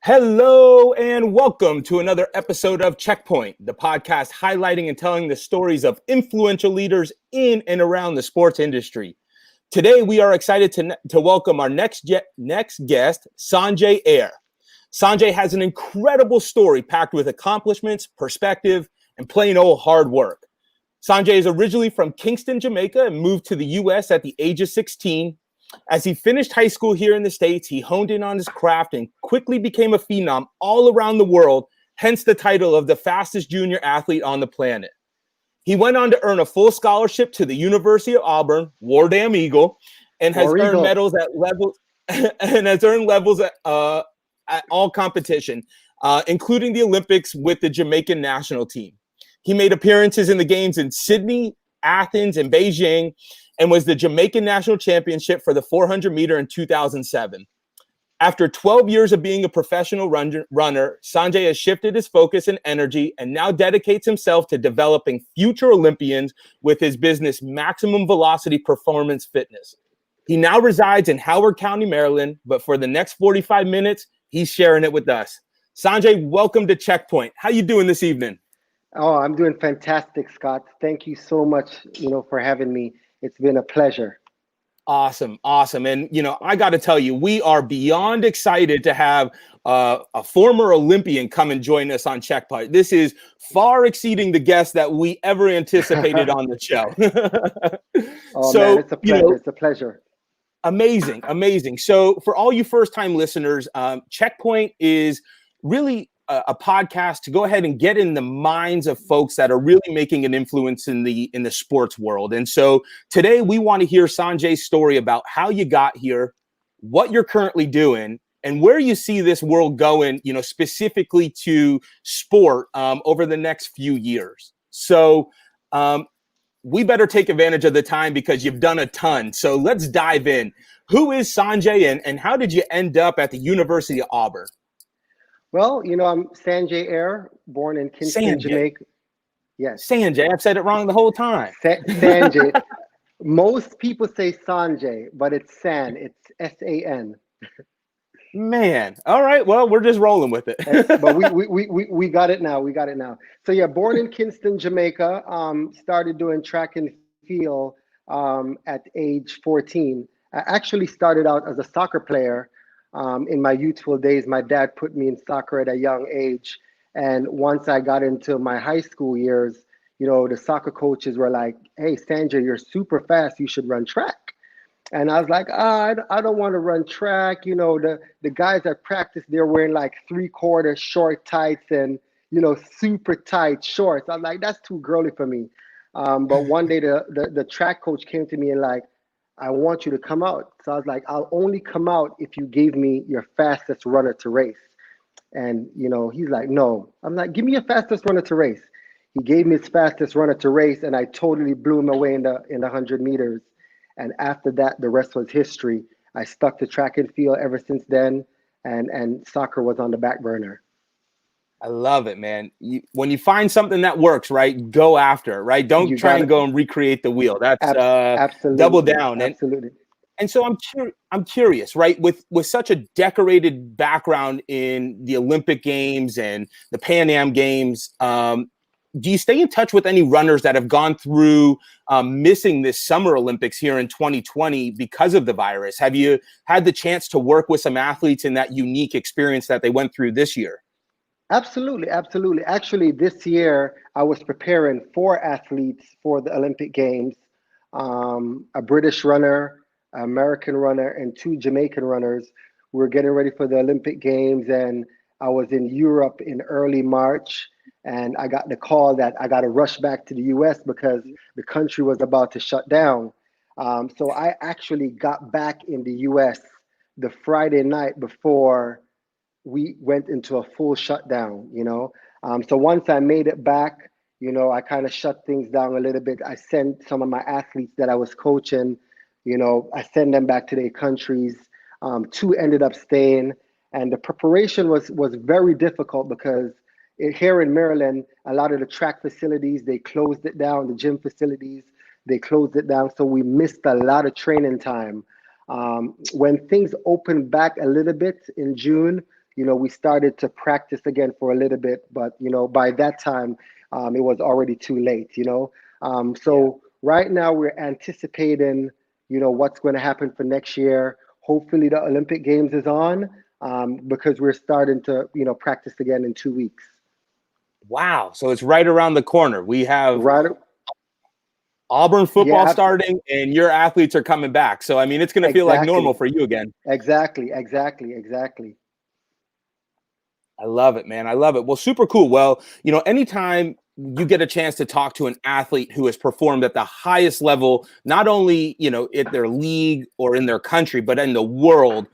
Hello and welcome to another episode of Chekpoint, the podcast highlighting and telling the stories of influential leaders in and around the sports industry. Today, we are excited to welcome our next guest, Sanjay Ayre. Sanjay has an incredible story packed with accomplishments, perspective, and plain old hard work. Sanjay is originally from Kingston, Jamaica, and moved to the U.S. at the age of 16. As he finished high school here in the States, he honed in on his craft and quickly became a phenom all around the world, hence the title of the fastest junior athlete on the planet. He went on to earn a full scholarship to the University of Auburn, War Damn Eagle, and has earned medals at levels at all competition, including the Olympics with the Jamaican National team. He made appearances in the games in Sydney, Athens, and Beijing, and was the Jamaican National Championship for the 400 meter in 2007. After 12 years of being a professional runner, Sanjay has shifted his focus and energy and now dedicates himself to developing future Olympians with his business Maximum Velocity Performance Fitness. He now resides in Howard County, Maryland, but for the next 45 minutes, he's sharing it with us. Sanjay, welcome to Chekpoint. How you doing this evening? Oh, I'm doing fantastic, Scott. Thank you so much, for having me. It's been a pleasure. Awesome. And, I got to tell you, we are beyond excited to have a former Olympian come and join us on Chekpoint. This is far exceeding the guests that we ever anticipated on the show. Man, it's a pleasure. It's a pleasure. Amazing. So for all you first-time listeners, Chekpoint is really a podcast to go ahead and get in the minds of folks that are really making an influence in the sports world. And so today we want to hear Sanjay's story about how you got here, what you're currently doing, and where you see this world going, specifically to sport over the next few years. So we better take advantage of the time because you've done a ton. So let's dive in. Who is Sanjay and how did you end up at the University of Auburn? Well, I'm Sanjay Ayre, born in Kingston, Jamaica. Yes. Sanjay. I've said it wrong the whole time. Sanjay. Most people say Sanjay, but it's San. It's S-A-N. Man. All right. Well, we're just rolling with it. But we got it now. So yeah, born in Kingston, Jamaica. Started doing track and field at age 14. I actually started out as a soccer player. In my youthful days, my dad put me in soccer at a young age. And once I got into my high school years, the soccer coaches were like, "Hey, Sanjay, you're super fast. You should run track." And I was like, I don't want to run track. The guys at practice, they're wearing like 3/4 short tights and, super tight shorts. I'm like, that's too girly for me. But one day the track coach came to me and like, "I want you to come out." So I was like, "I'll only come out if you gave me your fastest runner to race." And, he's like, "No." I'm like, "Give me your fastest runner to race." He gave me his fastest runner to race, and I totally blew him away in the 100 meters. And after that, the rest was history. I stuck to track and field ever since then, and soccer was on the back burner. I love it, man. When you find something that works, right, go after it, right? Don't try and go and recreate the wheel. That's absolutely double down. Absolutely. And so I'm curious, right? With such a decorated background in the Olympic Games and the Pan Am Games, do you stay in touch with any runners that have gone through missing this Summer Olympics here in 2020 because of the virus? Have you had the chance to work with some athletes in that unique experience that they went through this year? Absolutely. Actually, this year I was preparing 4 athletes for the Olympic Games, a British runner, an American runner, and 2 Jamaican runners. We were getting ready for the Olympic Games, and I was in Europe in early March, and I got the call that I got to rush back to the US because the country was about to shut down. So I actually got back in the US the Friday night before we went into a full shutdown, So once I made it back, I kind of shut things down a little bit. I sent some of my athletes that I was coaching, I sent them back to their countries. 2 ended up staying. And the preparation was very difficult because here in Maryland, a lot of the track facilities, they closed it down. The gym facilities, they closed it down. So we missed a lot of training time. When things opened back a little bit in June, we started to practice again for a little bit, but by that time, it was already too late. Yeah. So right now we're anticipating, what's going to happen for next year. Hopefully the Olympic Games is on, because we're starting to, practice again in 2 weeks. Wow. So it's right around the corner. We have Right. Auburn Yeah, football starting and your athletes are coming back. So, I mean, it's going to feel like normal exactly. for you again. Exactly. I love it, man. I love it. Well, super cool. Well, anytime you get a chance to talk to an athlete who has performed at the highest level, not only, at their league or in their country, but in the world,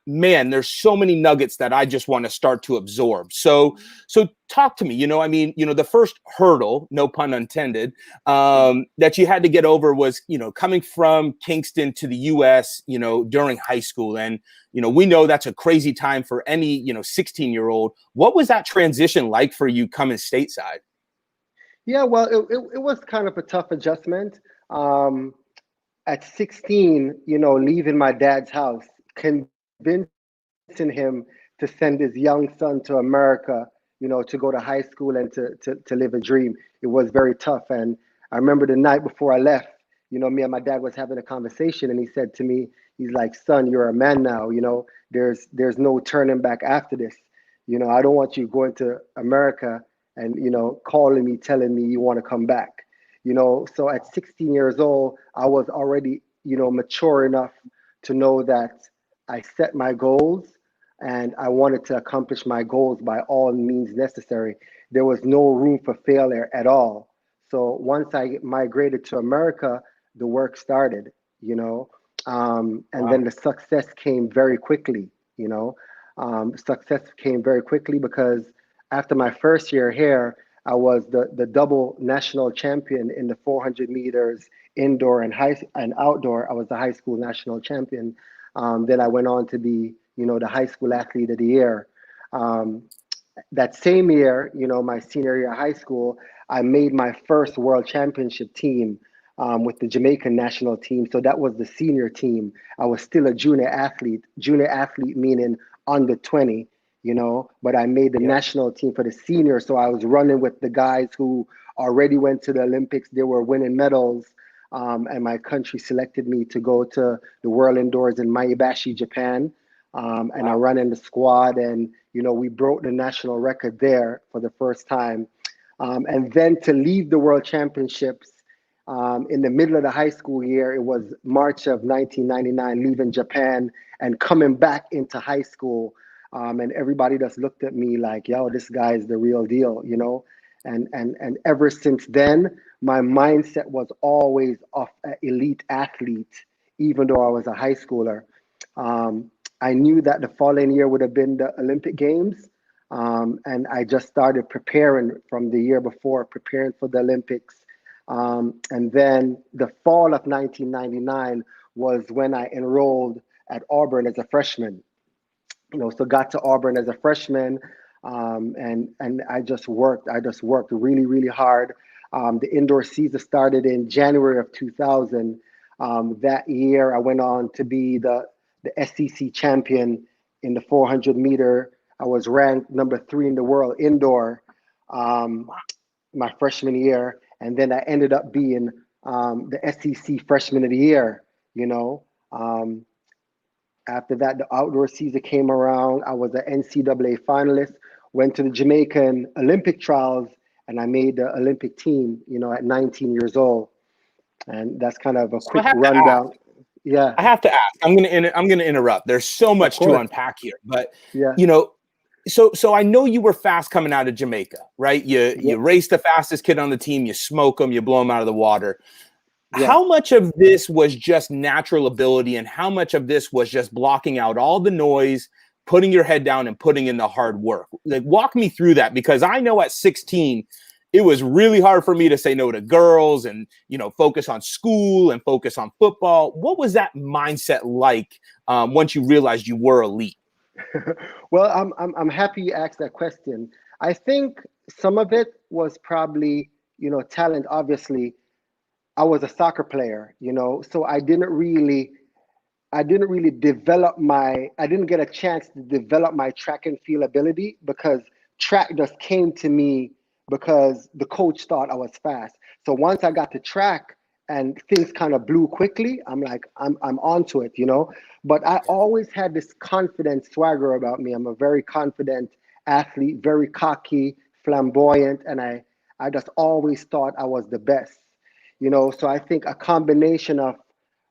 man, there's so many nuggets that I just want to start to absorb. So talk to me, the first hurdle, no pun intended, that you had to get over was, coming from Kingston to the US, during high school. And, we know that's a crazy time for any, 16-year-old. What was that transition like for you coming stateside? Yeah, well, it was kind of a tough adjustment. At 16, leaving my dad's house, convincing him to send his young son to America, to go to high school and to live a dream. It was very tough. And I remember the night before I left, me and my dad was having a conversation, and he said to me, he's like, "Son, you're a man now. There's no turning back after this. I don't want you going to America and calling me, telling me you want to come back." So at 16 years old, I was already, mature enough to know that I set my goals and I wanted to accomplish my goals by all means necessary. There was no room for failure at all. So once I migrated to America, the work started, and Wow. then the success came very quickly. Success came very quickly because after my first year here, I was the double national champion in the 400 meters indoor and outdoor. I was the high school national champion. Then I went on to be, the high school athlete of the year. Um, that same year, my senior year of high school, I made my first world championship team, with the Jamaican national team. So that was the senior team. I was still a junior athlete meaning under 20, but I made the Yeah. national team for the senior. So I was running with the guys who already went to the Olympics. They were winning medals. And my country selected me to go to the World Indoors in Maebashi, Japan. And I Wow. ran in the squad, and we broke the national record there for the first time. And then to leave the World Championships, in the middle of the high school year, it was March of 1999, leaving Japan and coming back into high school. And everybody just looked at me like, "Yo, this guy is the real deal." And ever since then, my mindset was always of an elite athlete, even though I was a high schooler. Um, I knew that the following year would have been the Olympic Games. And I just started preparing from the year before, preparing for the Olympics. And then the fall of 1999 was when I enrolled at Auburn as a freshman. So got to Auburn as a freshman, and I just worked. I just worked really, really hard. The indoor season started in January of 2000. That year, I went on to be the SEC champion in the 400 meter. I was ranked number 3 in the world indoor, um, my freshman year, and then I ended up being, the SEC freshman of the year. You know, um, After that, the outdoor season came around. I was an NCAA finalist, went to the Jamaican Olympic trials, and I made the Olympic team, at 19 years old. And that's kind of a So I quick have to ask. rundown. Yeah, I have to ask. I'm gonna interrupt. There's so of much to course. unpack here, but Yeah, you know, so I know you were fast coming out of Jamaica, right? You yeah, race the fastest kid on the team, you smoke them, you blow them out of the water. yeah. How much of this was just natural ability, and how much of this was just blocking out all the noise, putting your head down, and putting in the hard work? Like, walk me through that, because I know at 16, it was really hard for me to say no to girls and focus on school and focus on football. What was that mindset like once you realized you were elite? Well, I'm happy you asked that question. I think some of it was probably, talent. Obviously, I was a soccer player, so I didn't really I didn't really develop I didn't get a chance to develop my track and field ability because track just came to me because the coach thought I was fast. So once I got to track and things kind of blew quickly, I'm like, I'm onto it, you know. But I always had this confident swagger about me. I'm a very confident athlete, very cocky, flamboyant, and I just always thought I was the best, you know. So I think a combination of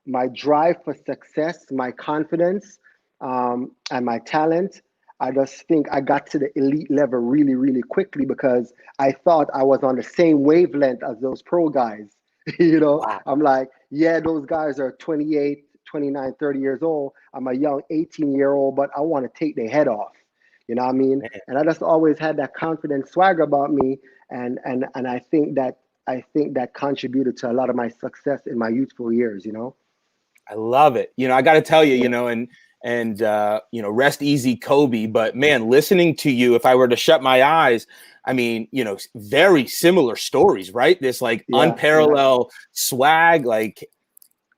my drive for success, my confidence, and my talent. I just think I got to the elite level really, really quickly because I thought I was on the same wavelength as those pro guys. You know, Wow. I'm like, yeah, those guys are 28, 29, 30 years old. I'm a young 18-year-old, but I want to take their head off. You know what I mean? Man, And I just always had that confident swagger about me. And I think that contributed to a lot of my success in my youthful years, you know? I love it. I got to tell you, Yeah. rest easy, Kobe. But man, listening to you, if I were to shut my eyes, I mean, very similar stories, right? This like Yeah. Yeah. unparalleled swag, like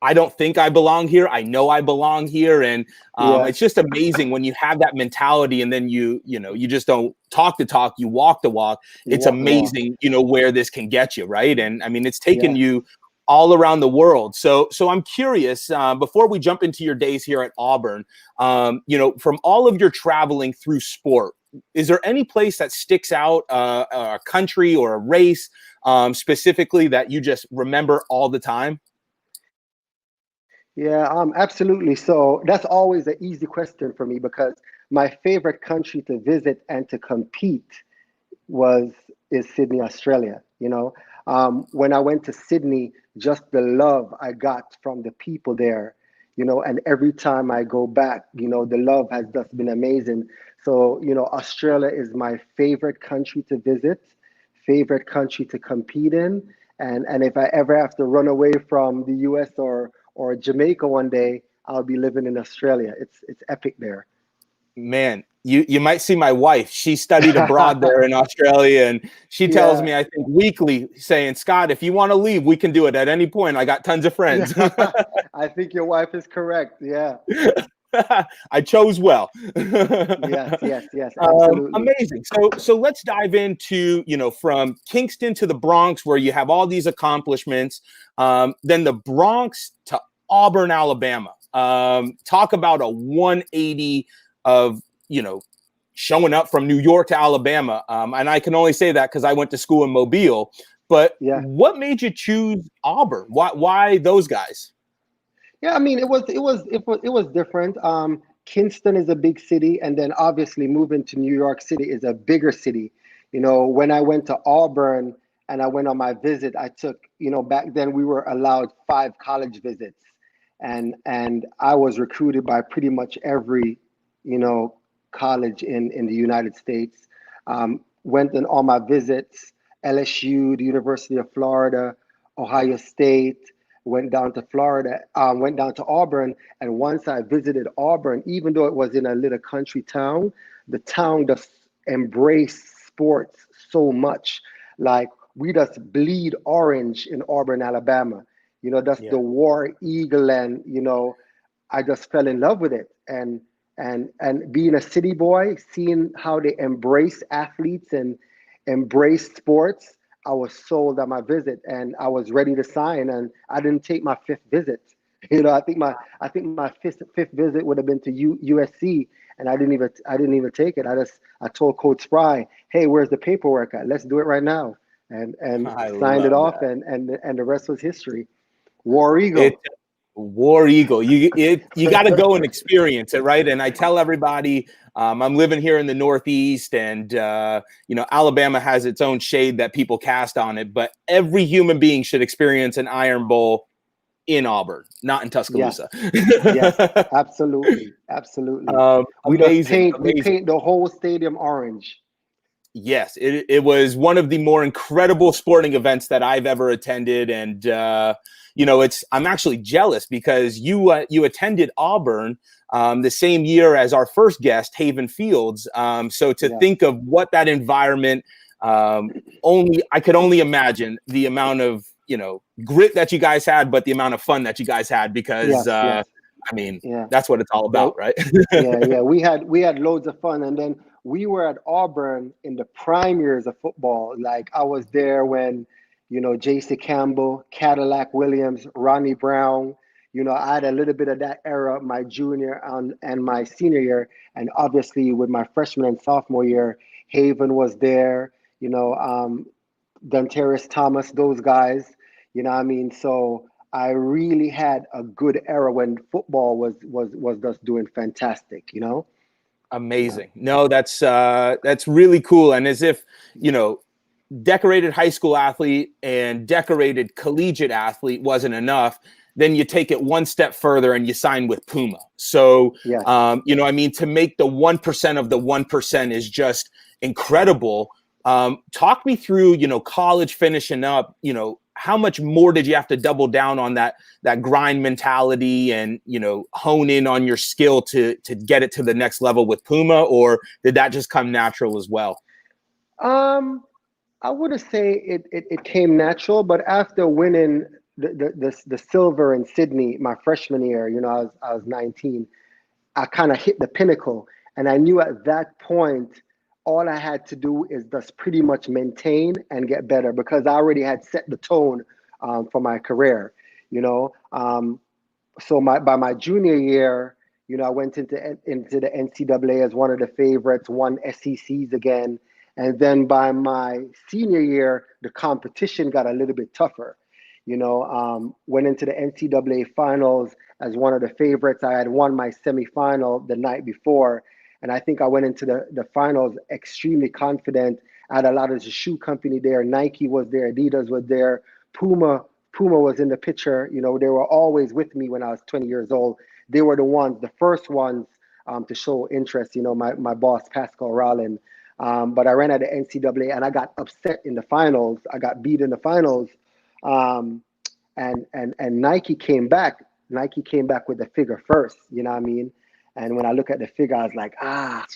I don't think I belong here. I know I belong here. And Yeah. it's just amazing when you have that mentality and then you just don't talk the talk, you walk the walk. You It's walk the walk. amazing, where this can get you, right? And I mean, it's taken Yeah. you all around the world. So I'm curious, before we jump into your days here at Auburn, from all of your traveling through sport, is there any place that sticks out, a country or a race specifically that you just remember all the time? Yeah, absolutely. So that's always an easy question for me because my favorite country to visit and to compete was is Sydney, Australia. You know, when I went to Sydney, just the love I got from the people there, you know, and every time I go back, you know, the love has just been amazing. So, you know, Australia is my favorite country to visit, favorite country to compete in. And if I ever have to run away from the US or Jamaica one day, I'll be living in Australia. It's epic there. Man, you might see my wife. She studied abroad there in Australia, and she tells Yeah. me, I think weekly, saying, Scott, if you want to leave, we can do it at any point. I got tons of friends. I think your wife is correct. Yeah. I chose well. Yes, yes, yes, absolutely. Amazing. So let's dive into, from Kingston to the Bronx, where you have all these accomplishments, then the Bronx to Auburn, Alabama. Talk about a 180 of, showing up from New York to Alabama. And I can only say that because I went to school in Mobile. But Yeah. what made you choose Auburn? Why those guys? Yeah, I mean it was different. Kingston is a big city, and then obviously moving to New York City is a bigger city. You know, when I went to Auburn and I went on my visit, I took, you know, back then we were allowed 5 college visits, and I was recruited by pretty much every, you know, college in the United States. Went on all my visits, LSU, the University of Florida, Ohio State, went down to Florida, went down to Auburn. And once I visited Auburn, even though it was in a little country town, the town just embraced sports so much. Like we just bleed orange in Auburn, Alabama. You know, that's Yeah. the war eagle, and you know, I just fell in love with it. And being a city boy, seeing how they embrace athletes and embrace sports, I was sold on my visit and I was ready to sign. And I didn't take my fifth visit. You know, I think my fifth visit would have been to USC, and I didn't even take it. I told Coach Spry, hey, where's the paperwork at? Let's do it right now. And I signed it love off, that. and the rest was history. War It Eagle. War Eagle. You got to go and experience it, right? And I tell everybody, I'm living here in the Northeast, and Alabama has its own shade that people cast on it. But every human being should experience an Iron Bowl in Auburn, not in Yes, Tuscaloosa. yes, absolutely, absolutely. Amazing, We amazing. paint the whole stadium orange. Yes, it was one of the more incredible sporting events that I've ever attended, and I'm actually jealous because you attended Auburn the same year as our first guest, Haven Fields. So to Yeah, think of what that environment, I could only imagine the amount of grit that you guys had, but the amount of fun that you guys had because yes, yes. I mean, Yeah. that's what it's all about, right? Yeah. We had loads of fun, and then we were at Auburn in the prime years of football. Like I was there when, J.C. Campbell, Cadillac Williams, Ronnie Brown. I had a little bit of that era my junior and my senior year, and obviously with my freshman and sophomore year, Haven was there. Dontaris Thomas, those guys. You know what I mean? So I really had a good era when football was just doing fantastic, Yeah. Amazing. No, that's really cool. And as if, decorated high school athlete and decorated collegiate athlete wasn't enough, then you take it one step further and you sign with Puma. So, Yes. to make the 1% of the 1% is just incredible. Talk me through, college finishing up, how much more did you have to double down on that grind mentality and, hone in on your skill to get it to the next level with Puma, or did that just come natural as well? I wouldn't say it came natural, but after winning the silver in Sydney my freshman year, I was 19, I kind of hit the pinnacle, and I knew at that point all I had to do is just pretty much maintain and get better because I already had set the tone for my career, So by my junior year, I went into the NCAA as one of the favorites, won SECs again. And then by my senior year, the competition got a little bit tougher. Went into the NCAA finals as one of the favorites. I had won my semifinal the night before. And I think I went into the finals extremely confident. I had a lot of the shoe company there. Nike was there. Adidas was there. Puma was in the picture. They were always with me when I was 20 years old. They were the first ones to show interest. My boss, Pascal Rollin. But I ran at the NCAA and I got upset in the finals. I got beat in the finals. And Nike came back. Nike came back with the figure first. You know what I mean? And when I look at the figure, I was like,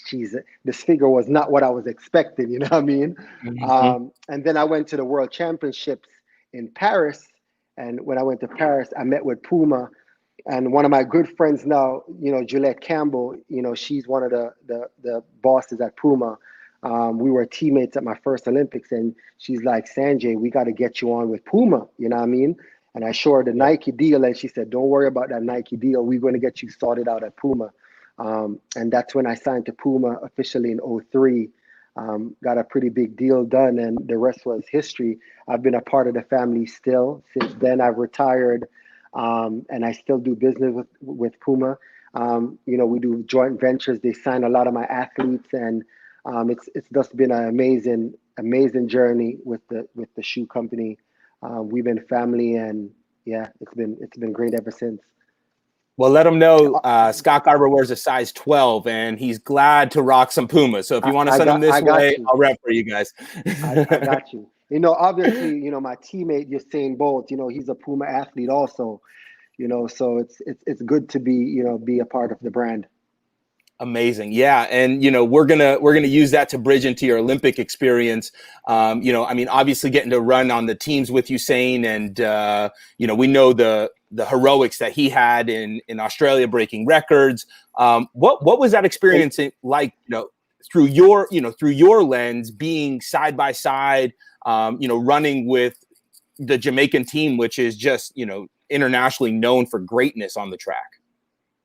geez, this figure was not what I was expecting. You know what I mean? Mm-hmm. And then I went to the World Championships in Paris. And when I went to Paris, I met with Puma. And one of my good friends now, Juliette Campbell, she's one of the bosses at Puma. We were teammates at my first Olympics, and she's like, Sanjay, we got to get you on with Puma. You know what I mean? And I showed her the Nike deal, and she said, don't worry about that Nike deal. We're going to get you sorted out at Puma. And that's when I signed to Puma officially in 2003. Got a pretty big deal done, and the rest was history. I've been a part of the family still. Since then, I've retired, and I still do business with Puma. We do joint ventures. They sign a lot of my athletes, and it's just been an amazing journey with the shoe company. We've been family, and yeah, it's been great ever since. Well, let him know Scott Garber wears a size 12, and he's glad to rock some Puma. So if you want to send him this way, I'll rep for you guys. I got you. Obviously, my teammate Usain Bolt, he's a Puma athlete also. So it's good to be a part of the brand. Amazing. Yeah. And, we're going to use that to bridge into your Olympic experience. Obviously getting to run on the teams with Usain and, we know the heroics that he had in Australia, breaking records. What was that experience like, through your lens, being side by side, running with the Jamaican team, which is just, internationally known for greatness on the track?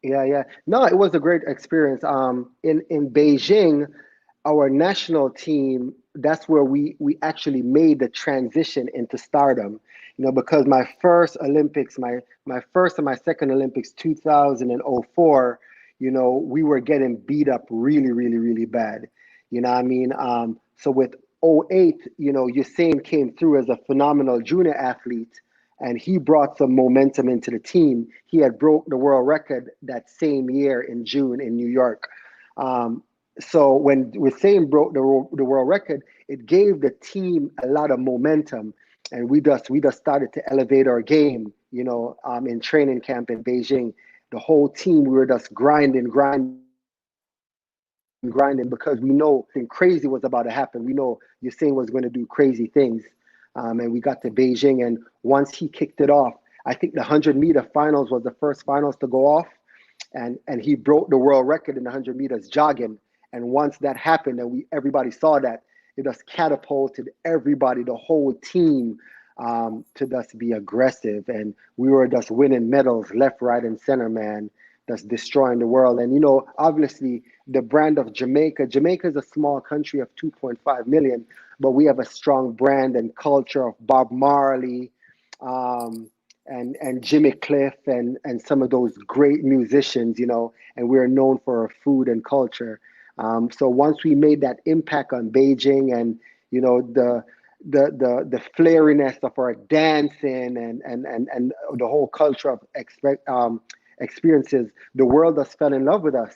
Yeah. No, it was a great experience. In Beijing, our national team, that's where we actually made the transition into stardom. Because my first Olympics, my first and my second Olympics, 2004, we were getting beat up really, really, really bad. You know what I mean? So with 2008, Usain came through as a phenomenal junior athlete, and he brought some momentum into the team. He had broke the world record that same year in June in New York. So when Usain broke the world record, it gave the team a lot of momentum, and we just started to elevate our game. In training camp in Beijing, the whole team, we were just grinding because we know something crazy was about to happen. We know Usain was going to do crazy things. And we got to Beijing, and once he kicked it off, I think the 100-meter finals was the first finals to go off. and he broke the world record in 100 meters jogging. And once that happened, and everybody saw that, it just catapulted everybody, the whole team, to just be aggressive. And we were just winning medals left, right, and center, man. That's destroying the world. And obviously, the brand of Jamaica. Jamaica is a small country of 2.5 million, but we have a strong brand and culture of Bob Marley, and Jimmy Cliff, and some of those great musicians, and we're known for our food and culture. So once we made that impact on Beijing, and the flariness of our dancing, and the whole culture of experiences, the world just fell in love with us,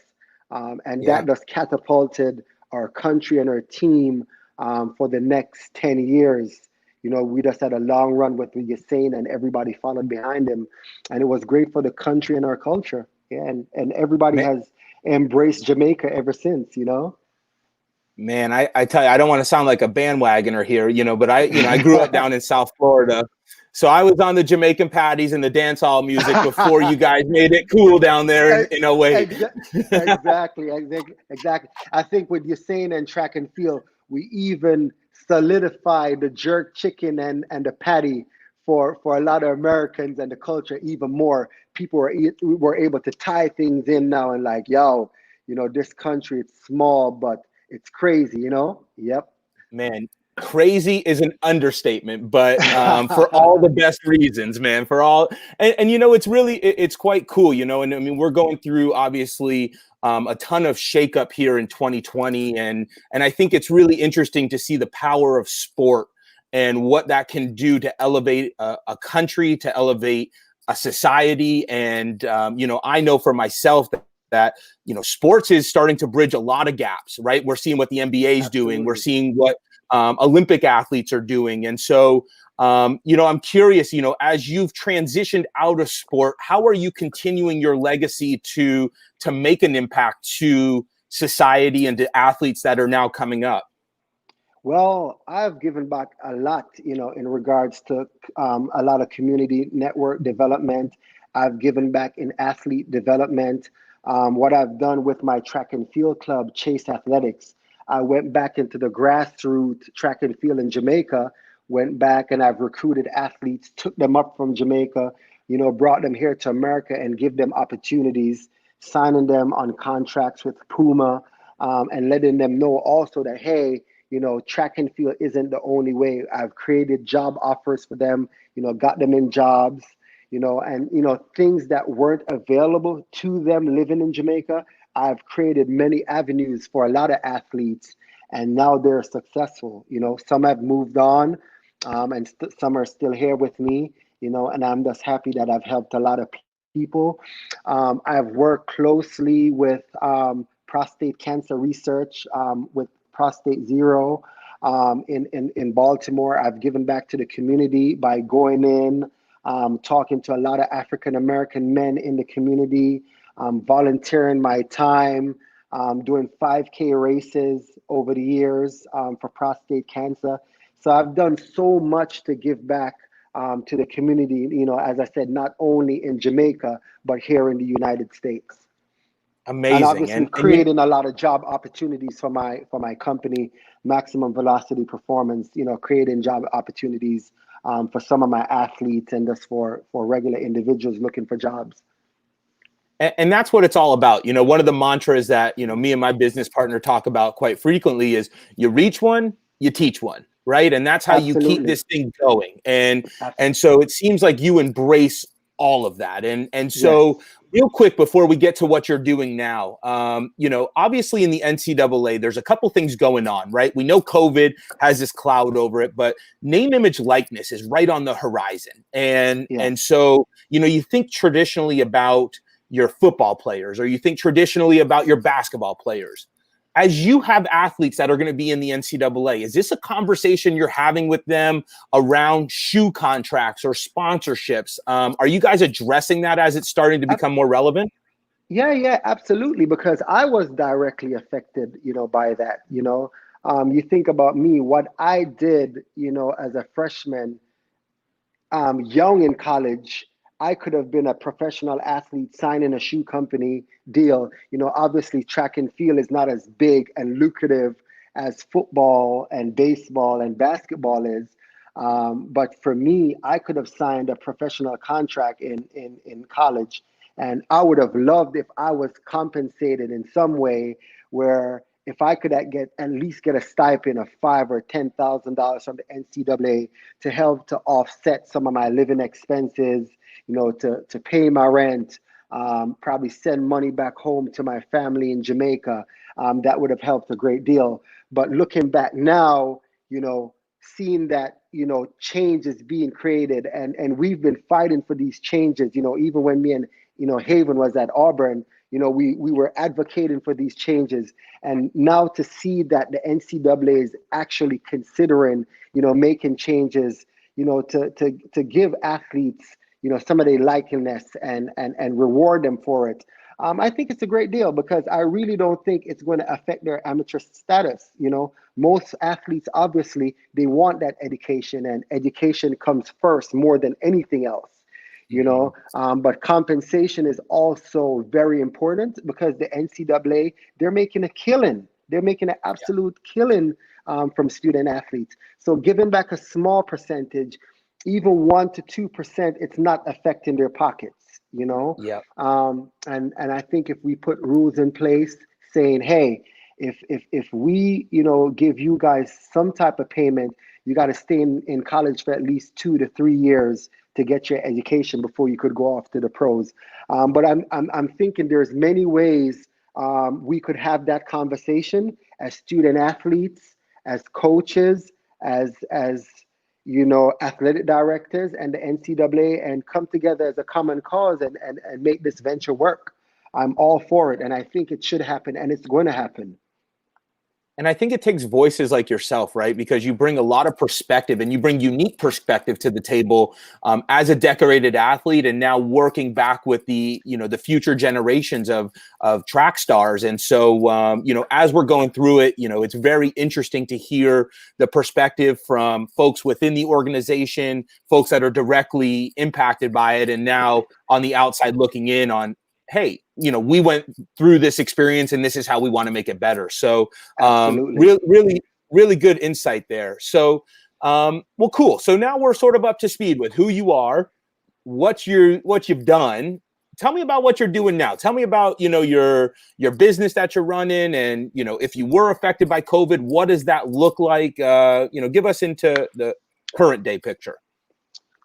and that just catapulted our country and our team for the next 10 years. We just had a long run with Usain, and everybody followed behind him, and it was great for the country and our culture. Yeah, and everybody has embraced Jamaica ever since. Man, I tell you, I don't want to sound like a bandwagoner here, but I grew up down in South Florida. So I was on the Jamaican patties and the dance hall music before you guys made it cool down there in a way. Exactly. I think with Usain and track and field, we even solidified the jerk chicken and the patty for a lot of Americans, and the culture even more. People were able to tie things in now, and like, this country, it's small, but it's crazy, Yep. Man, crazy is an understatement, but for all the best reasons, man. For all, and it's quite cool, and I mean, we're going through obviously a ton of shakeup here in 2020, and I think it's really interesting to see the power of sport and what that can do to elevate a country, to elevate a society, and I know for myself that sports is starting to bridge a lot of gaps, right? We're seeing what the NBA is doing. We're seeing what Olympic athletes are doing. And so, I'm curious, as you've transitioned out of sport, how are you continuing your legacy to make an impact to society and to athletes that are now coming up? Well, I've given back a lot, in regards to a lot of community network development. I've given back in athlete development. What I've done with my track and field club, Chase Athletics, I went back into the grassroots track and field in Jamaica, went back and I've recruited athletes, took them up from Jamaica, brought them here to America and give them opportunities, signing them on contracts with Puma, and letting them know also that, hey, track and field isn't the only way. I've created job offers for them, got them in jobs, and things that weren't available to them living in Jamaica. I've created many avenues for a lot of athletes, and now they're successful. Some have moved on, and some are still here with me, and I'm just happy that I've helped a lot of people. I've worked closely with prostate cancer research, with Prostate Zero in Baltimore. I've given back to the community by going in, talking to a lot of African American men in the community, volunteering my time, doing 5K races over the years for prostate cancer. So I've done so much to give back to the community, as I said, not only in Jamaica, but here in the United States. Amazing. And obviously creating a lot of job opportunities for my company, Maximum Velocity Performance, creating job opportunities for some of my athletes and just for regular individuals looking for jobs. And that's what it's all about. One of the mantras that, me and my business partner talk about quite frequently is you reach one, you teach one, right? And that's how you keep this thing going. And so it seems like you embrace all of that. And so real quick, before we get to what you're doing now, obviously in the NCAA, there's a couple things going on, right? We know COVID has this cloud over it, but name, image, likeness is right on the horizon. And so, you think traditionally about your football players, or you think traditionally about your basketball players. As you have athletes that are going to be in the NCAA, is this a conversation you're having with them around shoe contracts or sponsorships? Are you guys addressing that as it's starting to become more relevant? Yeah, absolutely. Because I was directly affected, by that. You think about me, what I did, as a freshman, young in college. I could have been a professional athlete signing a shoe company deal. Obviously track and field is not as big and lucrative as football and baseball and basketball is. But for me, I could have signed a professional contract in college. And I would have loved if I was compensated in some way where if I could at least get a stipend of $5,000 or $10,000 from the NCAA to help to offset some of my living expenses, to pay my rent, probably send money back home to my family in Jamaica. That would have helped a great deal. But looking back now, seeing that, change is being created and we've been fighting for these changes, even when me and, Haven was at Auburn, we were advocating for these changes. And now to see that the NCAA is actually considering, making changes, to give athletes, some of their likeness and reward them for it. I think it's a great deal because I really don't think it's going to affect their amateur status. Most athletes, obviously, they want that education, and education comes first more than anything else. But compensation is also very important because the NCAA, they're making a killing. They're making an absolute killing from student athletes. So giving back a small percentage, even 1 to 2%, it's not affecting their pockets, Yeah. And I think if we put rules in place saying, hey, if we, give you guys some type of payment, you got to stay in college for at least 2 to 3 years to get your education before you could go off to the pros. But I'm thinking there's many ways we could have that conversation as student athletes, as coaches, as athletic directors and the NCAA, and come together as a common cause and make this venture work. I'm all for it, and I think it should happen, and it's going to happen. And I think it takes voices like yourself, right? Because you bring a lot of perspective and you bring unique perspective to the table as a decorated athlete, and now working back with the future generations of track stars. And so, as we're going through it, it's very interesting to hear the perspective from folks within the organization, folks that are directly impacted by it, and now on the outside looking in on, hey, we went through this experience and this is how we want to make it better. So really, really good insight there. So, well, cool. So now we're sort of up to speed with who you are, what you've done. Tell me about what you're doing now. Tell me about, your business that you're running, and, if you were affected by COVID, what does that look like? Give us into the current day picture.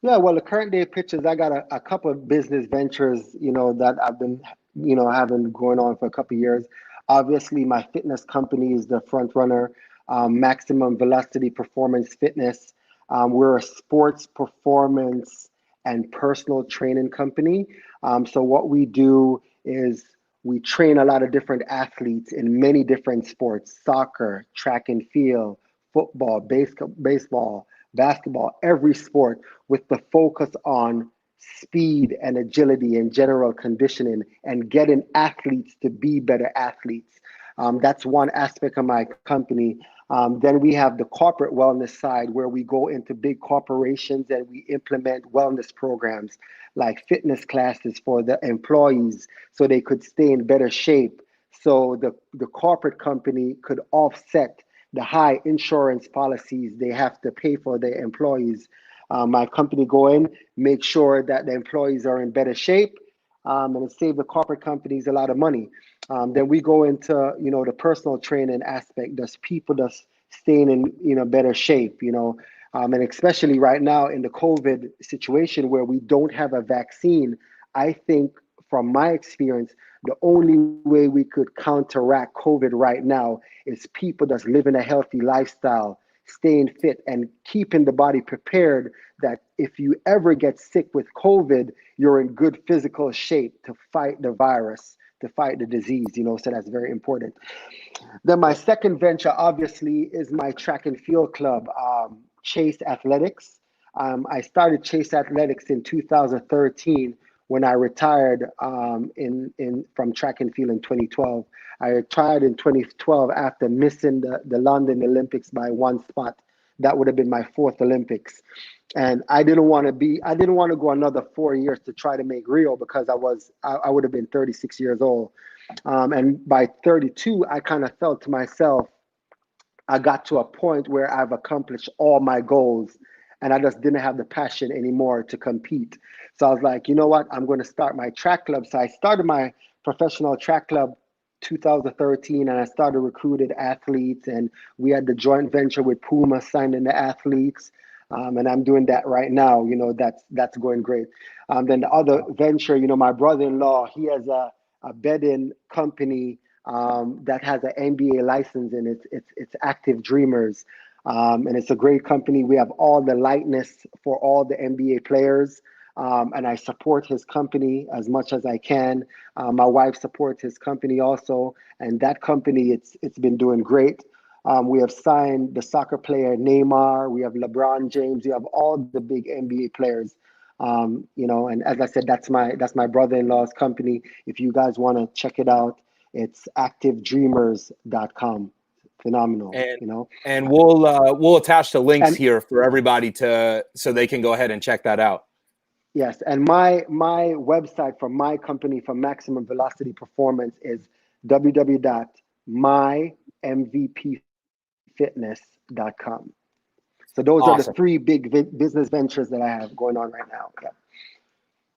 Yeah, well, the current day pictures, I got a couple of business ventures, that I've been, having going on for a couple of years. Obviously, my fitness company is the front runner, Maximum Velocity Performance Fitness. We're a sports performance and personal training company. So what we do is we train a lot of different athletes in many different sports: soccer, track and field, football, baseball, basketball, every sport, with the focus on speed and agility and general conditioning and getting athletes to be better athletes. That's one aspect of my company. Then we have the corporate wellness side, where we go into big corporations and we implement wellness programs like fitness classes for the employees so they could stay in better shape. So the corporate company could offset the high insurance policies they have to pay for their employees. My company go in, make sure that the employees are in better shape, and save the corporate companies a lot of money. Then we go into the personal training aspect, does people just staying in better shape, and especially right now in the COVID situation where we don't have a vaccine. I think from my experience, the only way we could counteract COVID right now is people that's living a healthy lifestyle, staying fit, and keeping the body prepared that if you ever get sick with COVID, you're in good physical shape to fight the virus, to fight the disease, so that's very important. Then my second venture, obviously, is my track and field club, Chase Athletics. I started Chase Athletics in 2013 when I retired from track and field in 2012. I retired in 2012 after missing the London Olympics by one spot. That would have been my fourth Olympics. And I didn't want to go another 4 years to try to make Rio, because I would have been 36 years old. And by 32, I kind of felt to myself, I got to a point where I've accomplished all my goals, and I just didn't have the passion anymore to compete. So I was like, you know what? I'm going to start my track club. So I started my professional track club 2013, and I started recruited athletes, and we had the joint venture with Puma signing the athletes. And I'm doing that right now. That's going great. Then the other venture, my brother-in-law, he has a bedding company that has an NBA license, and it's Active Dreamers, and it's a great company. We have all the likeness for all the NBA players, and I support his company as much as I can. My wife supports his company also, and that company it's been doing great. We have signed the soccer player Neymar. We have LeBron James. We have all the big NBA players. And as I said, that's my brother-in-law's company. If you guys want to check it out, it's activedreamers.com. Phenomenal, And we'll attach the links And here for everybody so they can go ahead and check that out. yes, and my website for my company for maximum velocity performance is www.mymvpfitness.com. So those are the Awesome. three big business ventures that I have going on right now. Yeah.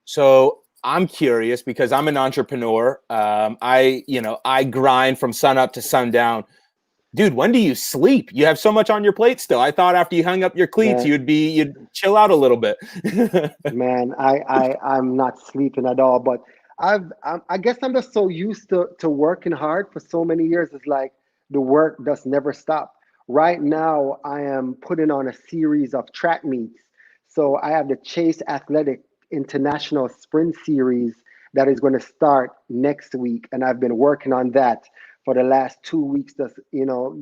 So I'm curious because I'm an entrepreneur. I grind from sun up to sundown. Dude, when do you sleep? You have so much on your plate still. I thought after you hung up your cleats, Man, you'd chill out a little bit. man, I'm not sleeping at all. But I guess I'm just so used to working hard for so many years. It's like the work does never stop. Right now, I am putting on a series of track meets. So I have the Chase Athletic International Sprint Series that is going to start next week, and I've been working on that for the last 2 weeks. Just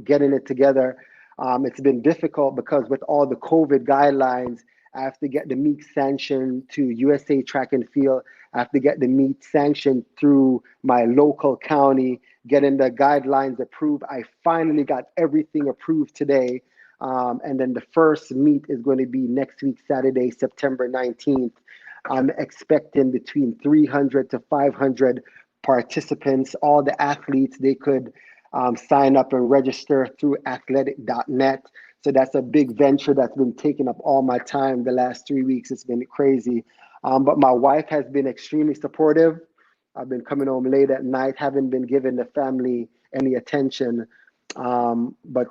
getting it together. It's been difficult because with all the COVID guidelines, I have to get the meet sanctioned to USA Track and Field. I have to get the meet sanctioned through my local county, getting the guidelines approved. I finally got everything approved today. And then the first meet is going to be next week, Saturday, September 19th. I'm expecting between 300 to 500 participants. All the athletes, they could sign up and register through athletic.net. So that's a big venture that's been taking up all my time the last 3 weeks. It's been crazy. But my wife has been extremely supportive. I've been coming home late at night, haven't been giving the family any attention. But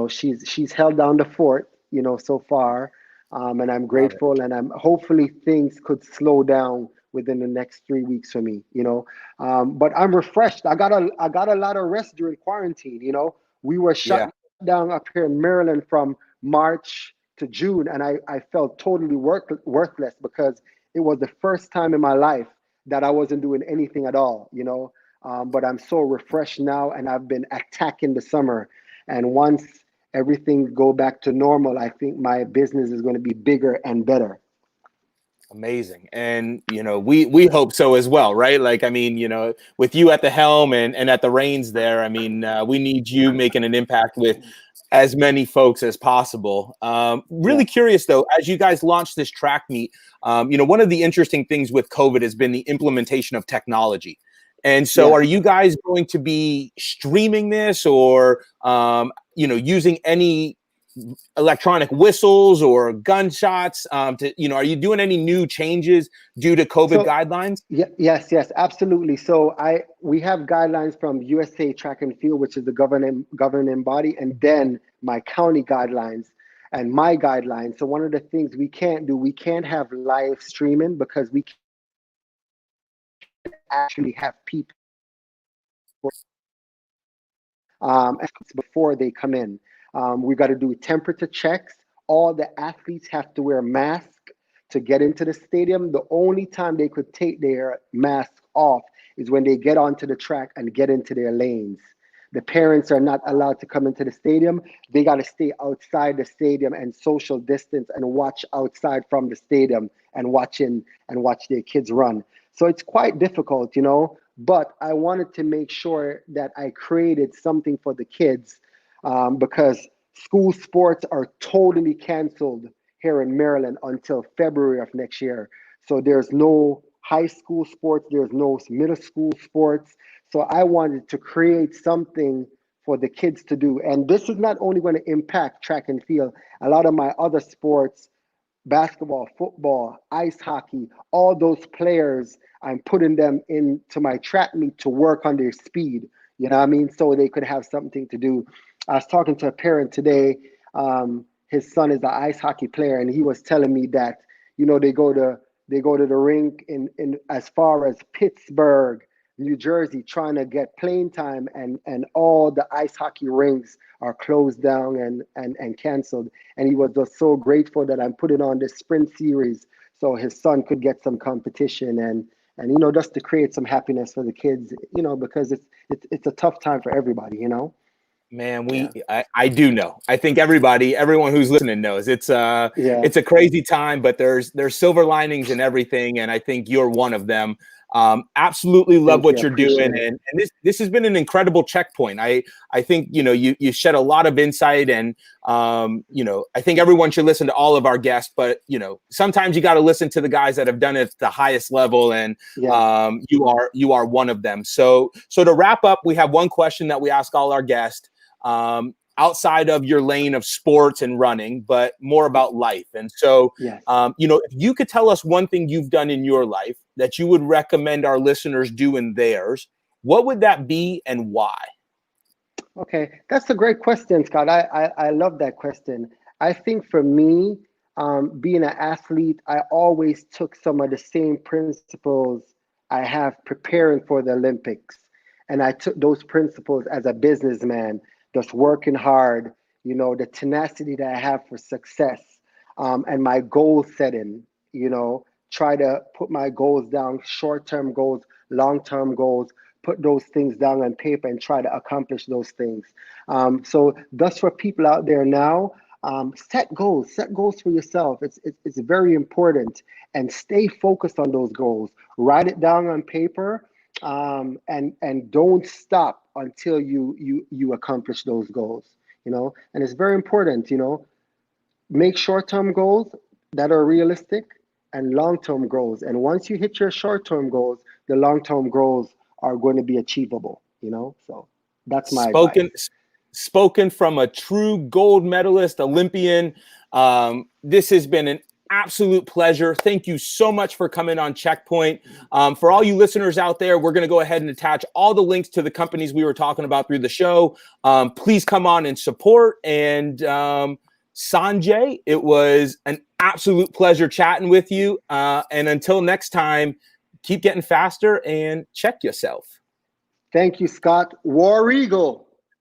she's held down the fort, so far. And I'm grateful, and I'm hopefully things could slow down within the next 3 weeks for me. But I'm refreshed. I got a lot of rest during quarantine. We were shut down up here in Maryland from March to June, and I felt totally worthless because it was the first time in my life that I wasn't doing anything at all. But I'm so refreshed now, and I've been attacking the summer. And once everything go back to normal, I think my business is going to be bigger and better. Amazing. And, we hope so as well, right? Like, I mean, with you at the helm and at the reins there, I mean, we need you making an impact with as many folks as possible. Really curious, though, as you guys launch this track meet, one of the interesting things with COVID has been the implementation of technology. And so are you guys going to be streaming this or, using any electronic whistles or gunshots are you doing any new changes due to COVID guidelines? Yes, absolutely. So we have guidelines from USA Track and Field, which is the governing body, and then my county guidelines and my guidelines. So one of the things we can't have live streaming because we can't actually have people before they come in. We got to do temperature checks. All the athletes have to wear masks to get into the stadium. The only time they could take their mask off is when they get onto the track and get into their lanes. The parents are not allowed to come into the stadium. They got to stay outside the stadium and social distance and watch outside from the stadium and watch their kids run. So it's quite difficult, but I wanted to make sure that I created something for the kids because school sports are totally canceled here in Maryland until February of next year. So there's no high school sports, there's no middle school sports. So I wanted to create something for the kids to do. And this is not only going to impact track and field, a lot of my other sports, basketball, football, ice hockey, all those players, I'm putting them into my track meet to work on their speed, you know what I mean? So they could have something to do. I was talking to a parent today. His son is an ice hockey player, and he was telling me that, you know, they go to the rink in as far as Pittsburgh, New Jersey, trying to get playing time, and all the ice hockey rinks are closed down and canceled. And he was just so grateful that I'm putting on this sprint series so his son could get some competition and you know, just to create some happiness for the kids, you know, because it's a tough time for everybody, you know. Man, I do know. I think everyone who's listening knows it's a crazy time, but there's silver linings in everything, and I think you're one of them. Absolutely love what you're doing, and this has been an incredible checkpoint. I think, you know, you shed a lot of insight, and you know, I think everyone should listen to all of our guests, but you know, sometimes you got to listen to the guys that have done it at the highest level, and you are one of them. So to wrap up, we have one question that we ask all our guests. Outside of your lane of sports and running, but more about life. And so, you know, if you could tell us one thing you've done in your life that you would recommend our listeners do in theirs, what would that be and why? Okay, that's a great question, Scott. I love that question. I think for me, being an athlete, I always took some of the same principles I have preparing for the Olympics. And I took those principles as a businessman, just working hard, you know, the tenacity that I have for success, and my goal setting, you know, try to put my goals down, short-term goals, long-term goals, put those things down on paper and try to accomplish those things. So that's for people out there now. Set goals for yourself. It's very important, and stay focused on those goals. Write it down on paper. And don't stop until you accomplish those goals, you know. And it's very important, you know, make short-term goals that are realistic and long-term goals. And once you hit your short-term goals, the long-term goals are going to be achievable, you know. So that's my advice. Spoken from a true gold medalist, Olympian. This has been an absolute pleasure. Thank you so much for coming on Chekpoint. For all you listeners out there, we're going to go ahead and attach all the links to the companies we were talking about through the show. Please come on and support. And Sanjay, it was an absolute pleasure chatting with you. And until next time, keep getting faster and check yourself. Thank you, Scott. War Eagle.